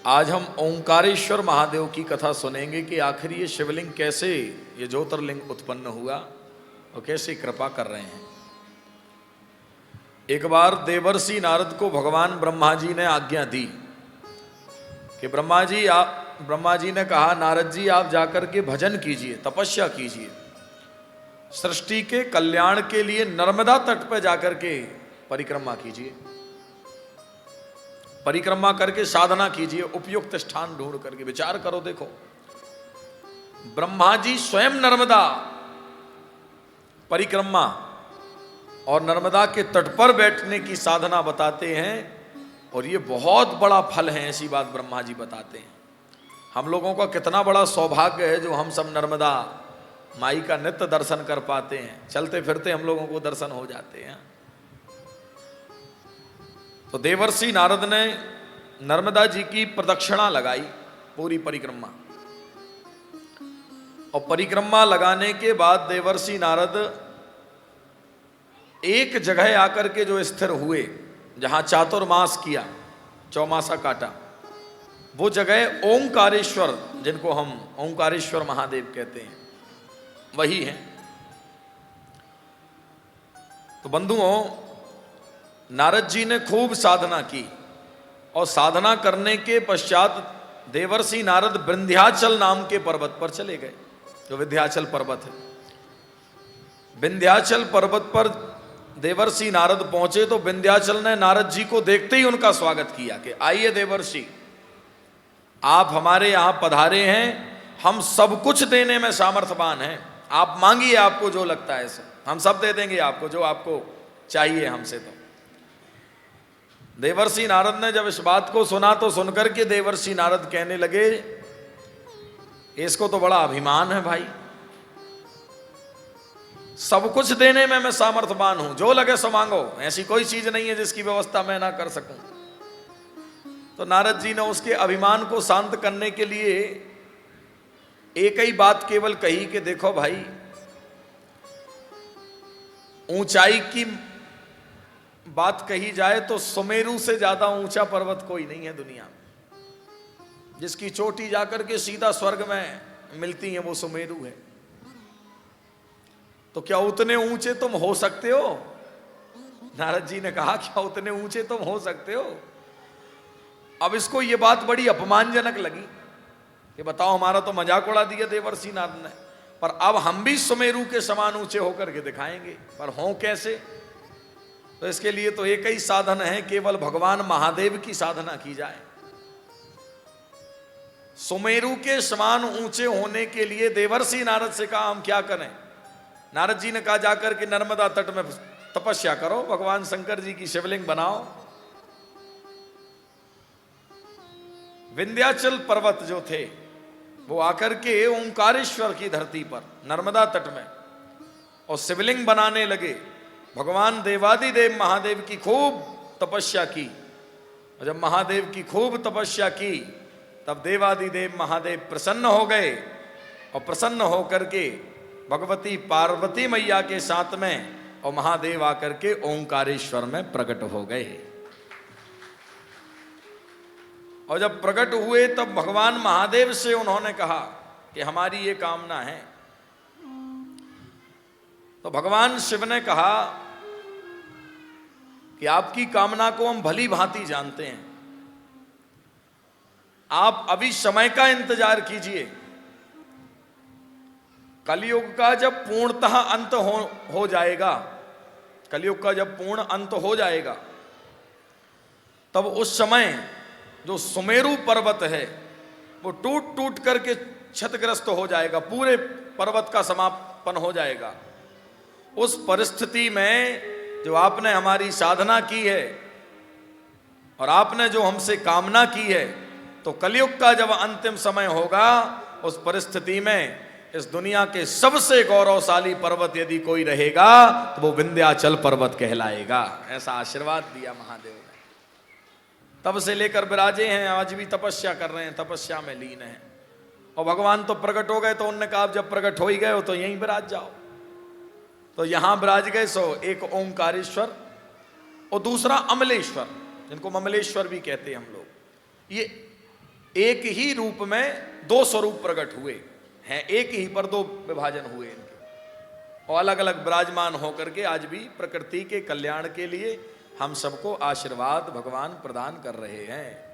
आज हम ओंकारेश्वर महादेव की कथा सुनेंगे कि आखिर ये शिवलिंग कैसे, ये ज्योतिर्लिंग उत्पन्न हुआ और कैसे कृपा कर रहे हैं। एक बार देवर्षि नारद को भगवान ब्रह्मा जी ने आज्ञा दी कि ब्रह्मा जी ने कहा, नारद जी आप जाकर के भजन कीजिए, तपस्या कीजिए, सृष्टि के कल्याण के लिए नर्मदा तट पर जाकर के परिक्रमा कीजिए, परिक्रमा करके साधना कीजिए, उपयुक्त स्थान ढूंढ करके। विचार करो, देखो ब्रह्मा जी स्वयं नर्मदा परिक्रमा और नर्मदा के तट पर बैठने की साधना बताते हैं, और ये बहुत बड़ा फल है, ऐसी बात ब्रह्मा जी बताते हैं। हम लोगों का कितना बड़ा सौभाग्य है जो हम सब नर्मदा माई का नित्य दर्शन कर पाते हैं, चलते फिरते हम लोगों को दर्शन हो जाते हैं। तो देवर्षि नारद ने नर्मदा जी की प्रदक्षिणा लगाई, पूरी परिक्रमा, और परिक्रमा लगाने के बाद देवर्षि नारद एक जगह आकर के जो स्थिर हुए, जहां चातुर्मास किया, चौमासा काटा, वो जगह ओंकारेश्वर, जिनको हम ओंकारेश्वर महादेव कहते हैं, वही है। तो बंधुओं, नारद जी ने खूब साधना की, और साधना करने के पश्चात देवर्षि नारद विंध्याचल नाम के पर्वत पर चले गए, जो विंध्याचल पर्वत है। विंध्याचल पर्वत पर देवर्षि नारद पहुंचे तो विंध्याचल ने नारद जी को देखते ही उनका स्वागत किया कि आइए देवर्षि, आप हमारे यहां पधारे हैं, हम सब कुछ देने में सामर्थ्यवान हैं, आप मांगिए, आपको जो लगता है हम सब दे देंगे आपको, जो आपको चाहिए हमसे। तो देवर्षि नारद ने जब इस बात को सुना तो सुनकर के देवर्षि नारद कहने लगे, इसको तो बड़ा अभिमान है भाई, सब कुछ देने में मैं सामर्थ्यवान हूं, जो लगे सो मांगो, ऐसी कोई चीज नहीं है जिसकी व्यवस्था मैं ना कर सकूं। तो नारद जी ने उसके अभिमान को शांत करने के लिए एक ही बात केवल कही कि देखो भाई, ऊंचाई की बात कही जाए तो सुमेरु से ज्यादा ऊंचा पर्वत कोई नहीं है दुनिया में, जिसकी चोटी जाकर के सीधा स्वर्ग में मिलती है, वो सुमेरु है। तो क्या उतने ऊंचे तुम हो सकते हो? नारद जी ने कहा, क्या उतने ऊंचे तुम हो सकते हो? अब इसको ये बात बड़ी अपमानजनक लगी कि बताओ, हमारा तो मजाक उड़ा दिया देवर्षि नारद ने, पर अब हम भी सुमेरु के समान ऊंचे होकर के दिखाएंगे, पर हों कैसे? तो इसके लिए तो एक ही साधन है, केवल भगवान महादेव की साधना की जाए। सुमेरु के समान ऊंचे होने के लिए देवर्षि नारद से कहा, हम क्या करें? नारद जी ने कहा, जाकर के नर्मदा तट में तपस्या करो, भगवान शंकर जी की शिवलिंग बनाओ। विंध्याचल पर्वत जो थे वो आकर के ओंकारेश्वर की धरती पर नर्मदा तट में और शिवलिंग बनाने लगे। भगवान देवादिदेव महादेव की खूब तपस्या की, और जब महादेव की खूब तपस्या की तब देवादिदेव महादेव प्रसन्न हो गए, और प्रसन्न होकर के भगवती पार्वती मैया के साथ में और महादेव आकर के ओंकारेश्वर में प्रकट हो गए। और जब प्रकट हुए तब भगवान महादेव से उन्होंने कहा कि हमारी ये कामना है। तो भगवान शिव ने कहा कि आपकी कामना को हम भली भांति जानते हैं, आप अभी समय का इंतजार कीजिए, कलयुग का जब पूर्णतः अंत हो जाएगा, कलयुग का जब पूर्ण अंत हो जाएगा, तब उस समय जो सुमेरु पर्वत है वो टूट टूट करके क्षतिग्रस्त हो जाएगा, पूरे पर्वत का समापन हो जाएगा। उस परिस्थिति में जो आपने हमारी साधना की है और आपने जो हमसे कामना की है, तो कलयुग का जब अंतिम समय होगा, उस परिस्थिति में इस दुनिया के सबसे गौरवशाली पर्वत यदि कोई रहेगा तो वो विंध्याचल पर्वत कहलाएगा। ऐसा आशीर्वाद दिया महादेव ने। तब से लेकर विराजे हैं, आज भी तपस्या कर रहे हैं, तपस्या में लीन हैं। और भगवान तो प्रकट हो गए, तो उन्होंने कहा, जब प्रकट हो ही गए हो तो यहीं विराज जाओ। तो यहां विराज गए। सो एक ओंकारेश्वर और दूसरा अमलेश्वर, जिनको ममलेश्वर भी कहते हैं हम लोग। ये एक ही रूप में दो स्वरूप प्रकट हुए हैं, एक ही पर दो विभाजन हुए इनके, और अलग अलग विराजमान होकर के आज भी प्रकृति के कल्याण के लिए हम सबको आशीर्वाद भगवान प्रदान कर रहे हैं।